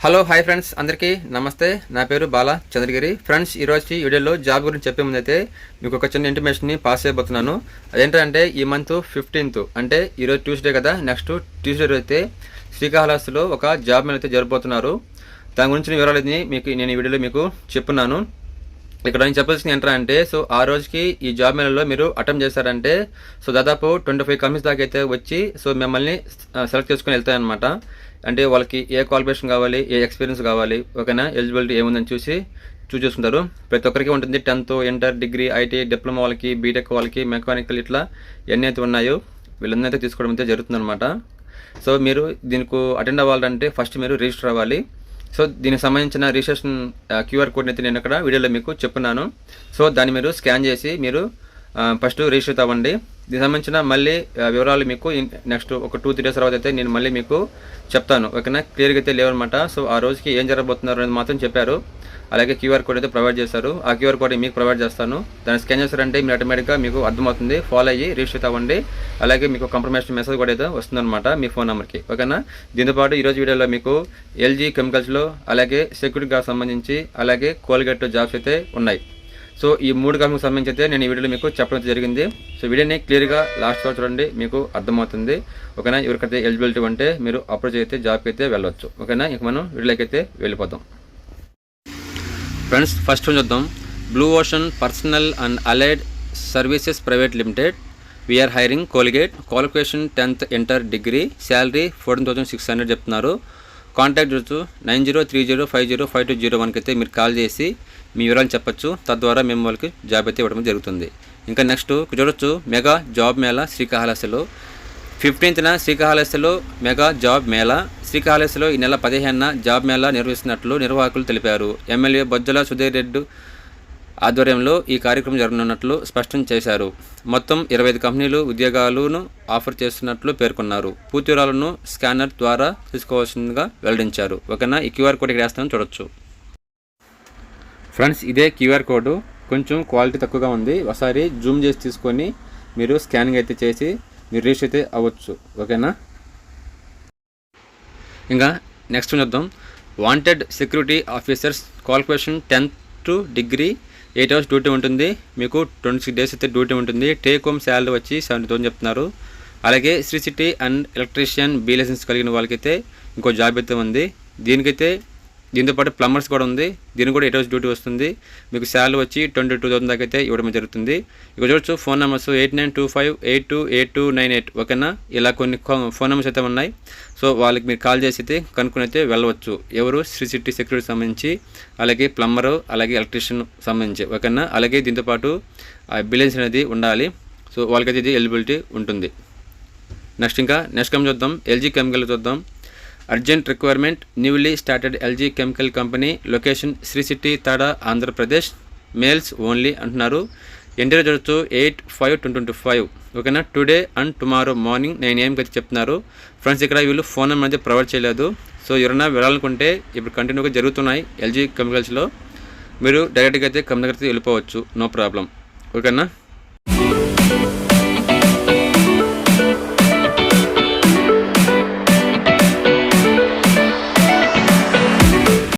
Hello hi friends, అందరికీ నమస్తే. నా పేరు బాలా చంద్రగిరి. ఫ్రెండ్స్, ఈరోజు ఈ వీడియోలో జాబ్ గురించి చెప్పే ముందైతే మీకు ఒక చిన్న ఇంటిమేషన్ని పాస్ చేయబోతున్నాను. అదేంటంటే ఈ మంత్ 15th అంటే ఈరోజు ట్యూస్డే కదా, నెక్స్ట్ ట్యూస్డే రోజు అయితే శ్రీకాళహస్తిలో ఒక జాబ్ మేళ అయితే జరగబోతున్నారు. దాని గురించి వివరాలని నేను ఈ వీడియోలో మీకు చెప్పున్నాను. ఇక్కడ నేను చెప్పాల్సింది ఏంటంటే ఆ రోజుకి ఈ జాబ్ మేళలో మీరు అటెంప్ట్ చేశారంటే దాదాపు 25 కంపెనీస్ దాకా అయితే వచ్చి మిమ్మల్ని సెలెక్ట్ చేసుకుని వెళ్తాయన్నమాట. అంటే వాళ్ళకి ఏ క్వాలిఫికేషన్ కావాలి, ఏ ఎక్స్పీరియన్స్ కావాలి, ఓకేనా, ఎలిజిబిలిటీ ఏముందని చూస్ చేసుకుంటారు. ప్రతి ఒక్కరికి ఉంటుంది. 10th, inter, degree, IT, diploma వాళ్ళకి, బీటెక్ వాళ్ళకి, మెకానికల్, ఇట్లా ఎన్ని అయితే ఉన్నాయో వీళ్ళందరూ అయితే తీసుకోవడం అయితే జరుగుతుందన్నమాట. మీరు దీనికి అటెండ్ అవ్వాలంటే ఫస్ట్ మీరు రిజిస్టర్ అవ్వాలి. దీనికి సంబంధించిన రిజిస్ట్రేషన్ క్యూఆర్ కోడ్ని అయితే నేను ఇక్కడ వీడియోలో మీకు చెప్పున్నాను. దాన్ని మీరు స్కాన్ చేసి మీరు ఫస్ట్ రిజిస్టర్ అవ్వండి. దీనికి సంబంధించిన మళ్ళీ వివరాలు మీకు నెక్స్ట్ ఒక 2-3 డేస్ తర్వాత అయితే నేను మళ్ళీ మీకు చెప్తాను, ఓకేనా. క్లియర్గా అయితే లేవన్నమాట. ఆ రోజుకి ఏం జరగబోతున్నారు అనేది మాత్రం చెప్పారు. అలాగే క్యూఆర్ కోడ్ అయితే ప్రొవైడ్ చేశారు. ఆ క్యూఆర్ కోడ్ మీకు ప్రొవైడ్ చేస్తాను. దాన్ని స్కాన్ చేస్తారంటే మీరు ఆటోమేటిక్గా మీకు అర్థమవుతుంది. ఫాలో అయ్యి రిజిస్టర్ అవ్వండి. అలాగే మీకు కన్ఫర్మేషన్ మెసేజ్ కూడా అయితే వస్తుందన్నమాట మీ ఫోన్ నెంబర్కి, ఓకేనా. దీంతోపాటు ఈరోజు వీడియోలో మీకు ఎల్జీ కెమికల్స్లో, అలాగే సెక్యూరిటీ గార్డ్ సంబంధించి, అలాగే కోల్గేట్ జాబ్స్ అయితే ఉన్నాయి. ఈ 3 కంపెనీకి సంబంధించి అయితే నేను ఈ వీడియోలో మీకు చెప్పడం జరిగింది. వీడియోని క్లియర్గా లాస్ట్ వరకు చూడండి, మీకు అర్థమవుతుంది, ఓకేనా. ఎవరికైతే ఎలిజిబిలిటీ ఉంటే మీరు అప్రోచ్ అయితే జాబ్కి అయితే వెళ్ళవచ్చు, ఓకేనా. ఇక మనం వీడియోకి అయితే వెళ్ళిపోతాం. ఫ్రెండ్స్, ఫస్ట్ చూద్దాం. Blue ocean personal and allied services private limited. We are hiring Colgate. Qualification 10th inter, degree. Salary 14,600 చెప్తున్నారు. కాంటాక్ట్ చూడొచ్చు 9030505201కి అయితే మీరు కాల్ చేసి మీ వివరాలు చెప్పచ్చు. తద్వారా మేము వాళ్ళకి జాబ్ అయితే ఇవ్వడం జరుగుతుంది. ఇంకా నెక్స్ట్ చూడొచ్చు, మెగా జాబ్ మేళా శ్రీకాళహస్తిలో 15th శ్రీకాళహస్తిలో మెగా జాబ్ మేళా. శ్రీకాళహస్తిలో ఈ నెల 15న జాబ్ మేళా నిర్వహిస్తున్నట్లు నిర్వాహకులు తెలిపారు. ఎమ్మెల్యే బొజ్జల సుధీర్ రెడ్డి ఆధ్వర్యంలో ఈ కార్యక్రమం జరగనున్నట్లు స్పష్టం చేశారు. మొత్తం 25 కంపెనీలు ఉద్యోగాలను ఆఫర్ చేస్తున్నట్లు పేర్కొన్నారు. పూర్తి వివరాలను స్కానర్ ద్వారా తీసుకోవాల్సిందిగా వెల్లడించారు, ఓకేనా. ఈ క్యూఆర్ కోడ్ ఇక్కడ వేస్తామని చూడొచ్చు. ఫ్రెండ్స్, ఇదే క్యూఆర్ కోడ్ కొంచెం క్వాలిటీ తక్కువగా ఉంది. ఒకసారి జూమ్ చేసి తీసుకొని మీరు స్కానింగ్ అయితే చేసి మీరు రిజిస్టర్ అయితే అవ్వచ్చు, ఓకేనా. ఇంకా నెక్స్ట్ చూద్దాం. Wanted security officers. Qualification 10th degree. 8 hours duty ఉంటుంది. మీకు 26 days అయితే డ్యూటీ ఉంటుంది. టేక్ హోమ్ శాలరీ వచ్చి 70,000 చెప్తున్నారు. అలాగే city and electrician B licence కలిగిన వాళ్ళకైతే ఇంకో జాబ్ అయితే ఉంది. దీంతోపాటు ప్లంబర్స్ కూడా ఉంది. దీనికి కూడా 8 hours డ్యూటీ వస్తుంది. మీకు శాలరీ వచ్చి 22,000 దాకా అయితే ఇవ్వడం జరుగుతుంది. ఇక చూడొచ్చు, ఫోన్ నెంబర్స్ 8925828298, ఓకేనా. ఇలా కొన్ని ఫోన్ నెంబర్స్ అయితే ఉన్నాయి. వాళ్ళకి మీరు కాల్ చేసి అయితే కనుక్కొని అయితే వెళ్ళవచ్చు. ఎవరు సిటీ సెక్యూరిటీ సంబంధించి, అలాగే ప్లంబరు, అలాగే ఎలక్ట్రీషియన్ సంబంధించి, ఓకేనా. అలాగే దీంతోపాటు బిలియన్స్ అనేది ఉండాలి. వాళ్ళకైతే ఇది ఎలిజిబిలిటీ ఉంటుంది. నెక్స్ట్ కంపెనీ చూద్దాం. ఎల్జీ కెమికల్ చూద్దాం. Urgent requirement. Newly started LG chemical company. Location Sri City, Tada, Andhra Pradesh. Males only అంటున్నారు. ఇంటర్వ్యూ చూడొచ్చు 8/5/2025, ఓకేనా. Today and tomorrow morning 9 AM అయితే చెప్తున్నారు. ఫ్రెండ్స్, ఇక్కడ వీళ్ళు ఫోన్ నెంబర్ అయితే ప్రొవైడ్ చేయలేదు. ఎవరైనా వెళ్ళాలనుకుంటే ఇప్పుడు కంటిన్యూగా జరుగుతున్నాయి ఎల్జీ కెమికల్స్లో. మీరు డైరెక్ట్గా అయితే కంపెనీ దగ్గరికి వెళ్ళిపోవచ్చు, నో ప్రాబ్లం, ఓకేనా.